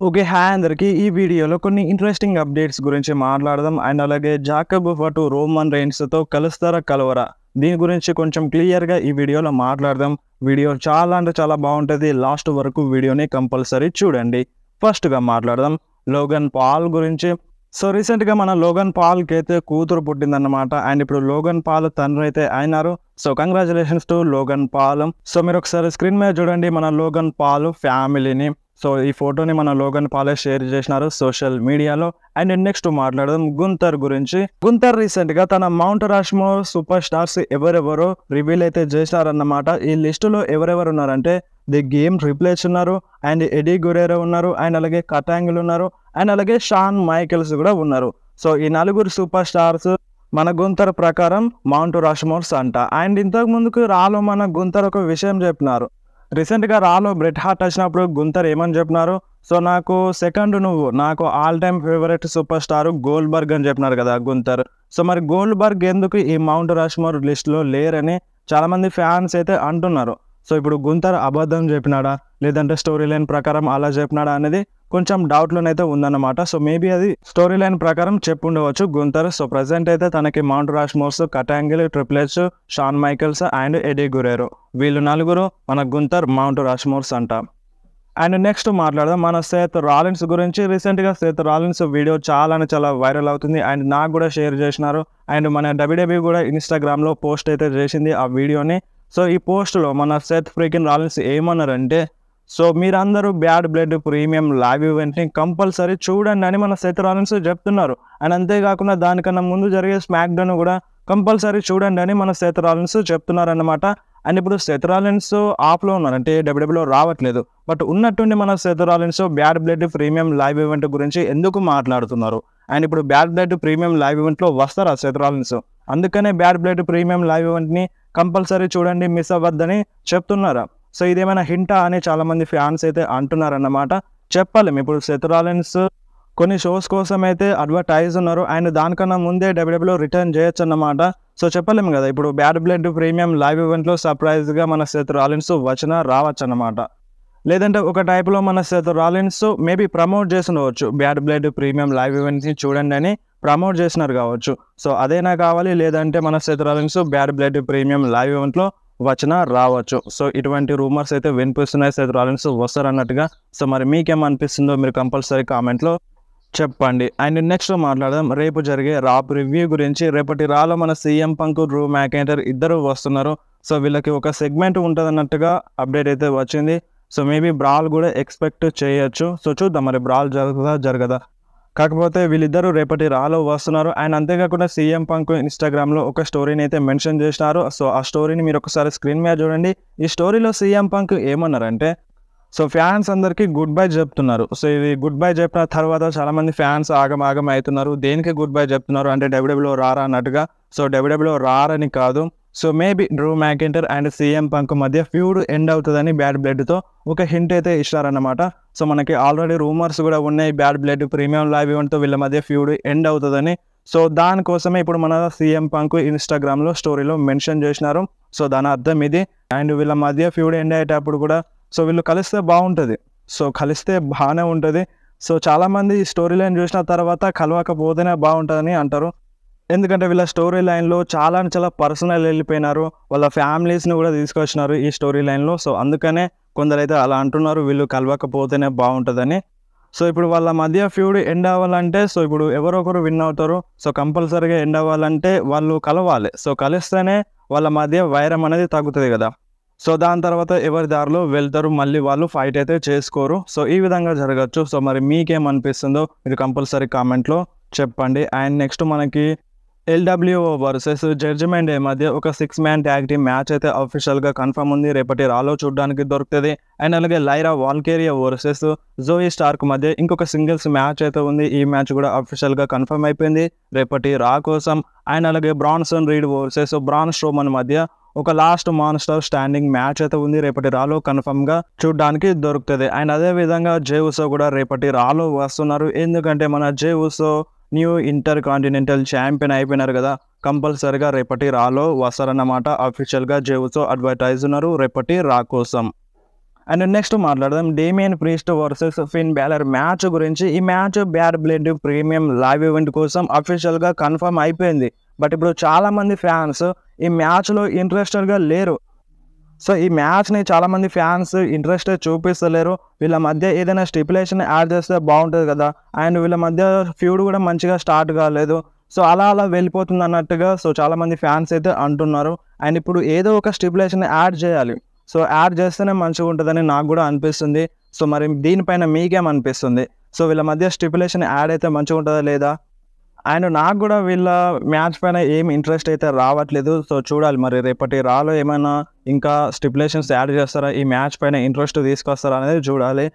Okay. Hi అందరికి. ఈ వీడియోలో కొన్ని ఇంట్రెస్టింగ్ అప్డేట్స్ గురించి మాట్లాడదాం. అండ్ అలాగే జాకబ్ పటు రోమన్ రెయిన్స్‌తో కలుస్తారా? కలవరా? దీని గురించి కొంచెం క్లియర్‌గా ఈ వీడియోలో మాట్లాడదాం. వీడియో చాలా అంటే చాలా బావుంటది. లాస్ట్ వరకు వీడియోని కంపల్సరీ చూడండి. ఫస్ట్‌గా మాట్లాడదాం లోగన్ పాల్ గురించి. రీసెంట్‌గా మన లోగన్ పాల్‌కైతే కూతురు పుట్టిందన్నమాట. అండ్ ఇప్పుడు లోగన్ పాల్ తండ్రైతే అయినారు. Congratulations to Logan Paul. మీరొకసారి స్క్రీన్ మీద చూడండి మన లోగన్ పాల్ ఫ్యామిలీని. ఈ ఫోటోని మన లోగన్ పాలే షేర్ చేసినారు సోషల్ మీడియాలో. అండ్ నెక్స్ట్ మాట్లాడదాం గుంతర్ గురించి. గుంతర్ రీసెంట్‌గా తన మౌంట్ రాష్మోర్ సూపర్ స్టార్స్ ఎవరెవరో రివీల్ అయితే చేశారన్నమాట. ఈ లిస్టులో ఎవరెవరు ఉన్నారంటే ది గేమ్ ట్రిపుల్ హెచ్ ఉన్నారు, అండ్ ఎడీ గురేరో ఉన్నారు, అండ్ అలాగే కటాంగిల్ ఉన్నారు, అండ్ అలాగే షాన్ మైకెల్స్ కూడా ఉన్నారు. ఈ నలుగురు సూపర్ స్టార్స్ మన గుంతర్ ప్రకారం మౌంట్ రాష్మోర్స్ అంట. అండ్ ఇంతకు ముందుకు రాలో మన గుంతర్ ఒక విషయం చెప్పినారు. రీసెంట్‌గా రాలో బ్రెట్ హార్ట్ వచ్చినప్పుడు గుంతర్ ఏమని చెప్పినారు, నాకు సెకండ్ నువ్వు, నాకు all time favourite super star Goldberg అని చెప్పినారు కదా గుంతర్. మరి గోల్డ్బర్గ్ ఎందుకు ఈ మౌంట్ రాష్మోర్ లిస్ట్లో లేరని చాలామంది ఫ్యాన్స్ అయితే అంటున్నారు. ఇప్పుడు గుంతర్ అబద్ధం చెప్పినాడా, లేదంటే స్టోరీ లైన్ ప్రకారం అలా చెప్పినాడా అనేది కొంచెం డౌట్లోనైతే ఉందన్నమాట. మేబీ అది స్టోరీ లైన్ ప్రకారం చెప్పుండవచ్చు గుంతర్. ప్రజెంట్ అయితే తనకి Mount Rushmores, Kurt Angle, triple H, Shawn Michaels and Eddie Guerrero వీళ్ళు నలుగురు మన గుంతర్ మౌంట్ రాష్మోర్స్ అంట. అండ్ నెక్స్ట్ మాట్లాడదాం మన సేత్ రాలిన్స్ గురించి. రీసెంట్‌గా సేత్ రాలిన్స్ వీడియో చాలా అంటే చాలా వైరల్ అవుతుంది. అండ్ నాకు కూడా షేర్ చేసినారు. అండ్ మన డబ్ల్యూడబ్ల్యూఈ కూడా ఇన్‌స్టాగ్రామ్‌లో పోస్ట్ అయితే చేసింది ఆ వీడియోని. ఈ పోస్ట్‌లో మన సేత్ ఫ్రీకిన్ రాలిన్స్ ఏమన్నారంటే, మీరందరూ బ్యాడ్ బ్లడ్ ప్రీమియం లైవ్ ఈవెంట్‌ని కంపల్సరీ చూడండి అని మన సేత్ రాలిన్స్ చెప్తున్నారు. అండ్ అంతేకాకుండా దానికన్నా ముందు జరిగే స్మాక్ డౌన్ కూడా కంపల్సరీ చూడండి అని మన సేత్ రాలిన్స్ చెప్తున్నారన్నమాట. అండ్ ఇప్పుడు సేత్ రాలిన్స్ ఆఫ్‌లో ఉన్నారు, అంటే డబ్ల్యూడబ్ల్యూఈలో రావట్లేదు. బట్ ఉన్నట్టుండి మన Seth Rollins bad blood premium live event గురించి ఎందుకు మాట్లాడుతున్నారు? అండ్ ఇప్పుడు బ్యాడ్ బ్లడ్ ప్రీమియం లైవ్ ఈవెంట్‌లో వస్తారా సేత్ రాలిన్స్? అందుకనే బ్యాడ్ బ్లడ్ ప్రీమియం లైవ్ ఈవెంట్‌ని కంపల్సరీ చూడండి, మిస్ అవ్వద్దని చెప్తున్నారా? ఇదేమైనా హింటా అని చాలామంది ఫ్యాన్స్ అయితే అంటున్నారన్నమాట. చెప్పలేం, ఇప్పుడు సేత్ రాలిన్స్ కొన్ని షోస్ కోసం అయితే అడ్వర్టైజ్ ఉన్నారు. అండ్ దానికన్నా ముందే డబ్ల్యూడబ్ల్యూఈలో రిటర్న్ చేయొచ్చు అన్నమాట. చెప్పలేము కదా, ఇప్పుడు బ్యాడ్ బ్లడ్ ప్రీమియం లైవ్ ఈవెంట్లో సర్ప్రైజ్గా మన సేత్ రాలిన్స్ రావచ్చు అన్నమాట. లేదంటే ఒక టైప్లో మన సేత్ రాలిన్స్ మేబీ ప్రమోట్ చేస్తుండవచ్చు, బ్యాడ్ బ్లడ్ ప్రీమియం లైవ్ ఈవెంట్ని చూడండి అని ప్రమోట్ చేసినారు కావచ్చు. అదేనా కావాలి, లేదంటే మన Seth Rollins bad blood premium live ఈవెంట్లో రావచ్చు. ఇటువంటి రూమర్స్ అయితే వినిపిస్తున్నాయి, సేత్ రాలిన్స్ వస్తారన్నట్టుగా. మరి మీకేమనిపిస్తుందో మీరు కంపల్సరీ కామెంట్లో చెప్పండి. అండ్ నెక్స్ట్ మాట్లాడదాం రేపు జరిగే రా రివ్యూ గురించి. రేపటి రాలో మన సీఎం పంక్, డ్రూ మ్యాక్ఐంటైర్ ఇద్దరు వస్తున్నారు. వీళ్ళకి ఒక సెగ్మెంట్ ఉంటుంది అన్నట్టుగా అప్డేట్ అయితే వచ్చింది. మేబీ బ్రాల్ కూడా ఎక్స్పెక్ట్ చేయొచ్చు. చూద్దాం మరి బ్రాల్ జరగదా. కాకపోతే వీళ్ళిద్దరూ రేపటి రాలో వస్తున్నారు. అండ్ అంతేకాకుండా సీఎం పంక్ ఇన్స్టాగ్రామ్లో ఒక స్టోరీని అయితే మెన్షన్ చేసినారు. ఆ స్టోరీని మీరు ఒకసారి స్క్రీన్ మీద చూడండి. ఈ స్టోరీలో సీఎం పంక్ ఏమన్నారంటే, ఫ్యాన్స్ అందరికీ గుడ్ బై చెప్తున్నారు. ఇది గుడ్ బై చెప్పిన తర్వాత చాలామంది ఫ్యాన్స్ ఆగం అవుతున్నారు. దేనికి గుడ్ బై చెప్తున్నారు అంటే డబ్ల్యూడబ్ల్యూఈలో రారా అన్నట్టుగా. డబ్ల్యూడబ్ల్యూఈలో రారని కాదు. Maybe Drew McIntyre and CM Punk మధ్య ఫ్యూడ్ ఎండ్ అవుతుందని బ్యాడ్ బ్లడ్తో ఒక హింట్ అయితే ఇస్తారన్నమాట. మనకి ఆల్రెడీ రూమర్స్ కూడా ఉన్నాయి, బ్యాడ్ బ్లడ్ ప్రీమియం లైవ్ ఈవెంట్తో వీళ్ళ మధ్య ఫ్యూడ్ ఎండ్ అవుతుందని. దానికోసమే ఇప్పుడు మన సీఎం పంక్ ఇన్స్టాగ్రామ్లో స్టోరీలో మెన్షన్ చేసినారు. దాని అర్థం ఇది. అండ్ వీళ్ళ మధ్య ఫ్యూడ్ ఎండ్ అయ్యేటప్పుడు కూడా వీళ్ళు కలిస్తే బాగుంటుంది. కలిస్తే బాగానే ఉంటుంది. చాలామంది ఈ స్టోరీ లైన్ చూసిన తర్వాత కలవకపోతేనే బాగుంటుందని అంటారు. ఎందుకంటే వీళ్ళ స్టోరీ లైన్లో చాలా చాలా పర్సనల్ వెళ్ళిపోయినారు. వాళ్ళ ఫ్యామిలీస్ని కూడా తీసుకొచ్చినారు ఈ స్టోరీ లైన్లో. అందుకనే కొందరైతే అలా అంటున్నారు, వీళ్ళు కలవకపోతేనే బాగుంటుందని. ఇప్పుడు వాళ్ళ మధ్య ఫ్యూడ్ ఎండ్ అవ్వాలంటే ఇప్పుడు ఎవరో ఒకరు విన్ అవుతారు. కంపల్సరీగా ఎండ్ అవ్వాలంటే వాళ్ళు కలవాలి. కలిస్తేనే వాళ్ళ మధ్య వైరం అనేది తగ్గుతుంది కదా. దాని తర్వాత ఎవరి దారిలో వెళ్తారు, మళ్ళీ వాళ్ళు ఫైట్ అయితే చేసుకోరు. ఈ విధంగా జరగచ్చు. మరి మీకేమనిపిస్తుందో మీరు కంపల్సరీ కామెంట్లో చెప్పండి. అండ్ నెక్స్ట్ మనకి ఎల్డబ్ల్యూఓ వర్సెస్ జడ్జిమెంట్ డే మధ్య ఒక 6 మ్యాన్ ట్యాగ్ టీమ్ మ్యాచ్ అయితే అఫీషియల్గా కన్ఫర్మ్ ఉంది. రేపటి రాలో చూడడానికి దొరుకుతుంది. అండ్ అలాగే లైరా వాల్కేరియా వర్సెస్ జోయి స్టార్క్ మధ్య ఇంకొక సింగిల్స్ మ్యాచ్ అయితే ఉంది. ఈ మ్యాచ్ కూడా అఫీషియల్గా కన్ఫర్మ్ అయిపోయింది రేపటి రా కోసం. అండ్ అలాగే Branson read versus bran Strowman మధ్య ఒక లాస్ట్ మాన్స్టర్ స్టాండింగ్ మ్యాచ్ అయితే ఉంది. రేపటి రాలో కన్ఫర్మ్గా చూడడానికి దొరుకుతుంది. అండ్ అదేవిధంగా జే ఉసో కూడా రేపటి రాలో వస్తున్నారు. ఎందుకంటే మన జే ఉసో న్యూ ఇంటర్ కాంటినెంటల్ ఛాంపియన్ అయిపోయినారు కదా. కంపల్సరిగా రేపటి రాలో వస్తారన్నమాట. అఫీషియల్గా జే ఉసో అడ్వర్టైజ్ ఉన్నారు రేపటి రా కోసం. అండ్ నెక్స్ట్ మాట్లాడదాం డేమియన్ ప్రీస్ట్ వర్సెస్ ఫిన్ బ్యాలర్ మ్యాచ్ గురించి. ఈ match bad blood premium live event కోసం అఫీషియల్గా కన్ఫర్మ్ అయిపోయింది. బట్ ఇప్పుడు చాలామంది ఫ్యాన్స్ ఈ మ్యాచ్లో ఇంట్రెస్టెడ్గా లేరు. సో ఈ మ్యాచ్ని చాలామంది ఫ్యాన్స్ ఇంట్రెస్ట్ చూపిస్తలేరు. వీళ్ళ మధ్య ఏదైనా స్టిపులేషన్ యాడ్ చేస్తే బాగుంటుంది కదా, అండ్ వీళ్ళ మధ్య ఫ్యూడ్ కూడా మంచిగా స్టార్ట్ కాలేదు. సో అలా వెళ్ళిపోతుంది అన్నట్టుగా సో చాలామంది ఫ్యాన్స్ అయితే అంటున్నారు. అండ్ ఇప్పుడు ఏదో ఒక స్టిపులేషన్ యాడ్ చేయాలి. సో యాడ్ చేస్తేనే మంచిగా ఉంటుందని నాకు కూడా అనిపిస్తుంది. సో మరి దీనిపైన మీకేమనిపిస్తుంది? సో వీళ్ళ మధ్య స్టిపులేషన్ యాడ్ అయితే మంచిగా ఉంటుందా లేదా? అండ్ నాకు కూడా వీళ్ళ మ్యాచ్ పైన ఏం ఇంట్రెస్ట్ అయితే రావట్లేదు. సో చూడాలి మరి రేపటి రాలో ఏమైనా ఇంకా స్టిపులేషన్స్ యాడ్ చేస్తారా, ఈ మ్యాచ్ పైన ఇంట్రెస్ట్ తీసుకొస్తారా అనేది చూడాలి.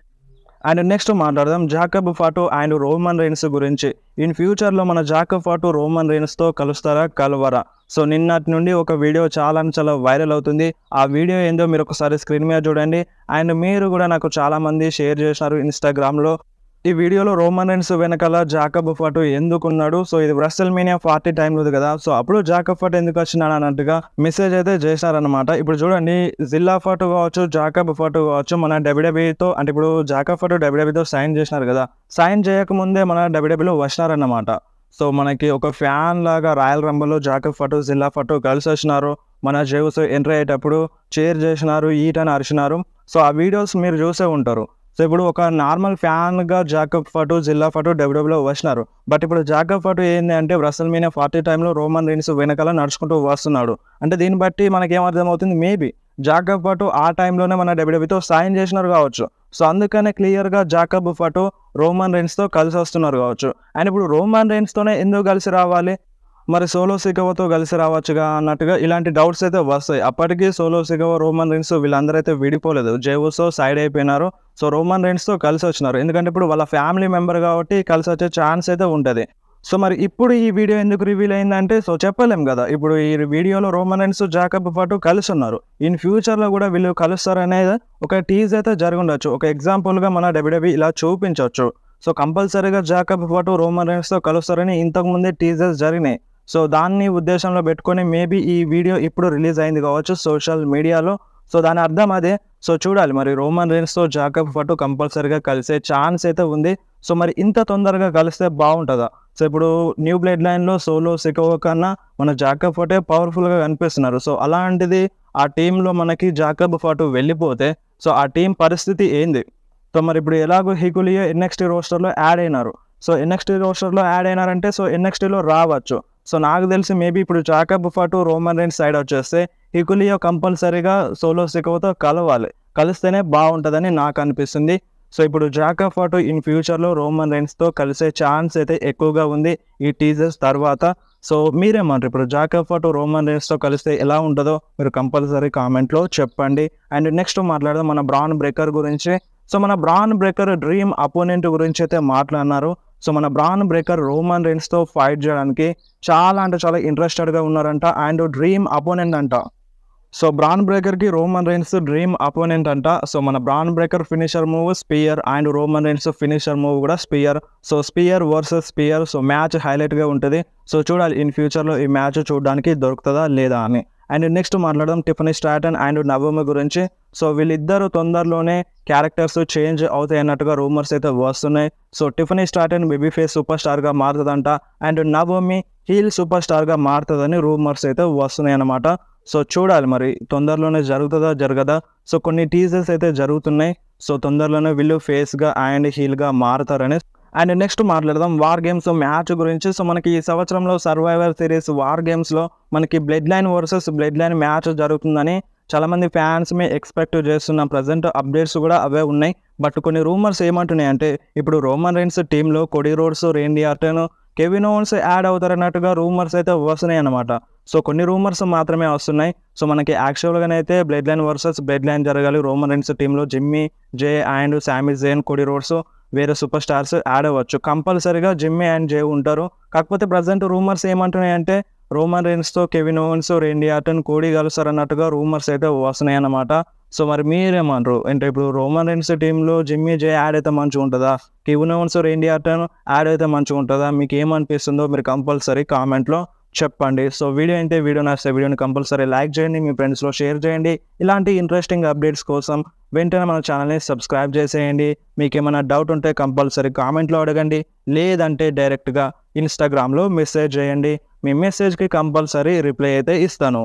అండ్ నెక్స్ట్ మాట్లాడదాం జాకబ్ ఫాటో అండ్ రోమన్ రైన్స్ గురించి. ఇన్ ఫ్యూచర్లో మన జాకబ్ ఫాటో రోమన్ రైన్స్తో కలుస్తారా కలవరా? సో నిన్నటి నుండి ఒక వీడియో చాలా వైరల్ అవుతుంది. ఆ వీడియో ఏందో మీరు ఒకసారి స్క్రీన్ మీద చూడండి. అండ్ మీరు కూడా నాకు చాలామంది షేర్ చేశారు ఇన్స్టాగ్రామ్లో. ఈ వీడియోలో రోమన్ రైన్స్ వెనకాల జాకబ్ ఫాటో ఎందుకున్నాడు, సో ఇది WrestleMania 40 టైంలో కదా, సో అప్పుడు జాకబ్ ఫాటో ఎందుకు వచ్చినాడు అన్నట్టుగా మెసేజ్ అయితే చేశారనమాట. ఇప్పుడు చూడండి జిల్లా ఫాటో కావచ్చు, జాకబ్ ఫాటో కావచ్చు, మన WWEతో అంటే ఇప్పుడు జాకబ్ ఫాటో WWEతో సైన్ చేసినారు కదా, సైన్ చేయకముందే మన WWEలో వచ్చినారన్నమాట. సో మనకి ఒక ఫ్యాన్ లాగా రాయల్ రంబల్లో జాకబ్ ఫాటో జిల్లా ఫాటో కలిసి వచ్చినారు. మన జేవ్స్ ఎంట్రీ అయ్యేటప్పుడు చైర్ చేసినారు, ఈట్ అని అరిచినారు. సో ఆ వీడియోస్ మీరు చూసే ఉంటారు. సో ఇప్పుడు ఒక నార్మల్ ఫ్యాన్గా జాకబ్ ఫాటో జిల్లా ఫాటో WWEలో వచ్చినారు. బట్ ఇప్పుడు జాకబ్ ఫాటో ఏంటి అంటే WrestleMania 40 టైంలో రోమన్ రైన్స్ వెనకాల నడుచుకుంటూ వస్తున్నాడు. అంటే దీన్ని బట్టి మనకేమర్థమవుతుంది, మేబీ జాకబ్ ఫాటో ఆ టైంలోనే మన WWEతో సైన్ చేసినారు కావచ్చు. సో అందుకనే క్లియర్గా జాకబ్ ఫాటో రోమన్ రైన్స్తో కలిసి వస్తున్నారు కావచ్చు. అండ్ ఇప్పుడు రోమన్ రైన్స్తోనే ఎందుకు కలిసి రావాలి, మరి సోలో సికవాతో కలిసి రావచ్చుగా అన్నట్టుగా ఇలాంటి డౌట్స్ అయితే వస్తాయి. అప్పటికీ సోలో సికవా రోమన్ రైన్స్ వీళ్ళందరూ అయితే విడిపోలేదు, జేవుసో సైడ్ అయిపోయినారు. సో రోమన్ రైన్స్తో కలిసి వచ్చినారు, ఎందుకంటే ఇప్పుడు వాళ్ళ ఫ్యామిలీ మెంబర్ కాబట్టి కలిసి వచ్చే ఛాన్స్ అయితే ఉంటుంది. సో మరి ఇప్పుడు ఈ వీడియో ఎందుకు రివీల్ అయిందంటే సో చెప్పలేం కదా. ఇప్పుడు ఈ వీడియోలో రోమన్ రైన్స్ జాకబ్ ఫాటో కలిసి ఉన్నారు. ఇన్ ఫ్యూచర్లో కూడా వీళ్ళు కలుస్తారనేది ఒక టీజ్ అయితే జరిగి ఉండొచ్చు. ఒక ఎగ్జాంపుల్గా మన WWE ఇలా చూపించవచ్చు. సో కంపల్సరీగా జాకబ్ ఫాటో రోమన్ రైన్స్తో కలుస్తారని ఇంతకుముందే టీజర్స్ జరిగినాయి. సో దాన్ని ఉద్దేశంలో పెట్టుకొని మేబీ ఈ వీడియో ఇప్పుడు రిలీజ్ అయింది కావచ్చు సోషల్ మీడియాలో. సో దాని అర్థం అదే. సో చూడాలి మరి రోమన్ రైన్స్తో జాకబ్ ఫాటో కంపల్సరీగా కలిసే ఛాన్స్ అయితే ఉంది. సో మరి ఇంత తొందరగా కలిస్తే బాగుంటుందా? సో ఇప్పుడు న్యూ బ్లడ్ లైన్లో సోలో సికోవా కన్నా మన జాకబ్ ఫాటో పవర్ఫుల్గా కనిపిస్తున్నారు. సో అలాంటిది ఆ టీంలో మనకి జాకబ్ ఫాటో వెళ్ళిపోతే సో ఆ టీం పరిస్థితి ఏంది? సో మరి ఇప్పుడు ఎలాగో హికులియో NXT రోస్టర్లో యాడ్ అయినారు. సో NXT రోస్టర్లో యాడ్ అయినారంటే సో NXTలో రావచ్చు. సో నాకు తెలిసి మేబీ ఇప్పుడు జాకబ్ ఫాటో రోమన్ రైన్స్ సైడ్ వచ్చేస్తే హికులియో కంపల్సరీగా సోలో సికోవాతో కలవాలి, కలిస్తేనే బాగుంటుందని నాకు అనిపిస్తుంది. సో ఇప్పుడు జాకబ్ ఫాటో ఇన్ ఫ్యూచర్లో రోమన్ రైన్స్తో కలిసే ఛాన్స్ అయితే ఎక్కువగా ఉంది ఈ టీజర్స్ తర్వాత. సో మీరేమంటారు, ఇప్పుడు జాకబ్ ఫాటో రోమన్ రైన్స్తో కలిస్తే ఎలా ఉంటుందో మీరు కంపల్సరీ కామెంట్లో చెప్పండి. అండ్ నెక్స్ట్ మాట్లాడదాం మన బ్రాన్ బ్రేకర్ గురించి. సో మన బ్రాన్ బ్రేకర్ డ్రీమ్ అపోనెంట్ గురించి అయితే మాట్లాడినారు. సో మన బ్రాన్ బ్రేకర్ రోమన్ రైన్స్తో ఫైట్ చేయడానికి చాలా ఇంట్రెస్టెడ్గా ఉన్నారంట, అండ్ డ్రీమ్ అపోనెంట్ అంట. సో బ్రాన్ బ్రేకర్కి రోమన్ రైన్స్ డ్రీమ్ అపోనెంట్ అంట. సో మన Bron Breakker finisher move spear, and Roman Reigns finisher move కూడా spear. So spear versus spear, so match హైలైట్గా ఉంటుంది. సో చూడాలి ఇన్ ఫ్యూచర్లో ఈ మ్యాచ్ చూడడానికి దొరుకుతుందా లేదా అని. అండ్ నెక్స్ట్ మాట్లాడదాం టిఫనీ స్ట్రాటన్ అండ్ నవోమి గురించి. సో వీళ్ళిద్దరు తొందరలోనే క్యారెక్టర్స్ చేంజ్ అవుతాయి అన్నట్టుగా రూమర్స్ అయితే వస్తున్నాయి. So Tiffany Stratton baby face super స్టార్గా మారుతుందంట, అండ్ నవోమి హీల్ సూపర్ స్టార్గా మారుతుందని రూమర్స్ అయితే వస్తున్నాయి అన్నమాట. సో చూడాలి మరి తొందరలోనే జరుగుతుందా జరగదా. సో కొన్ని టీజర్స్ అయితే జరుగుతున్నాయి. సో తొందరలోనే వీళ్ళు ఫేస్గా అండ్ హీల్గా మారుతారని. అండ్ నెక్స్ట్ మాట్లాడదాం వార్ గేమ్స్ మ్యాచ్ గురించి. సో మనకి ఈ సంవత్సరంలో సర్వైవర్ సిరీస్ వార్ గేమ్స్లో మనకి Bloodline versus Bloodline match జరుగుతుందని చాలామంది ఫ్యాన్స్ ఎక్స్పెక్ట్ చేస్తున్న ప్రజెంట్ అప్డేట్స్ కూడా అవే ఉన్నాయి. బట్ కొన్ని రూమర్స్ ఏమంటున్నాయి అంటే ఇప్పుడు రోమన్ రైన్స్ టీంలో Cody Rhodes, Randy Orton, Kevin Owens add అవుతారన్నట్టుగా రూమర్స్ అయితే వస్తున్నాయి అన్నమాట. సో కొన్ని రూమర్స్ మాత్రమే వస్తున్నాయి. సో మనకి యాక్చువల్గానైతే Bloodline versus Bloodline జరగాలి. రోమన్ రైన్స్ టీంలో Jimmy Jey and Sami Zayn, Cody Rhodes, వేరే సూపర్ స్టార్స్ యాడ్ అవ్వచ్చు. కంపల్సరీగా జిమ్మీ అండ్ జే ఉంటారు. కాకపోతే ప్రజెంట్ రూమర్స్ ఏమంటున్నాయి అంటే రోమన్ రైన్స్తో Kevin Owens, Randy Orton, Cody కలుస్తారు అన్నట్టుగా రూమర్స్ అయితే వస్తున్నాయి అన్నమాట. సో మరి మీరేమంటారు, అంటే ఇప్పుడు రోమన్ రైన్స్ టీంలో జిమ్మీ జే యాడ్ అయితే మంచిగా ఉంటుందా, Kevin Owens, Randy Orton add అయితే మంచిగా ఉంటుందా, మీకు ఏమనిపిస్తుందో మీరు కంపల్సరీ కామెంట్లో చెప్పండి. సో వీడియో అయితే వీడియో నచ్చితే వీడియోని కంపల్సరీ లైక్ చేయండి, మీ ఫ్రెండ్స్‌లో షేర్ చేయండి. ఇలాంటి ఇంట్రెస్టింగ్ అప్డేట్స్ కోసం వెంటనే మన ఛానల్‌ని సబ్స్క్రైబ్ చేసేయండి. మీకేమైనా డౌట్ ఉంటే కంపల్సరీ కామెంట్‌లో అడగండి. లేదంటే డైరెక్ట్‌గా ఇన్‌స్టాగ్రామ్‌లో మెసేజ్ చేయండి. మీ మెసేజ్‌కి కంపల్సరీ రిప్లై అయితే ఇస్తాను.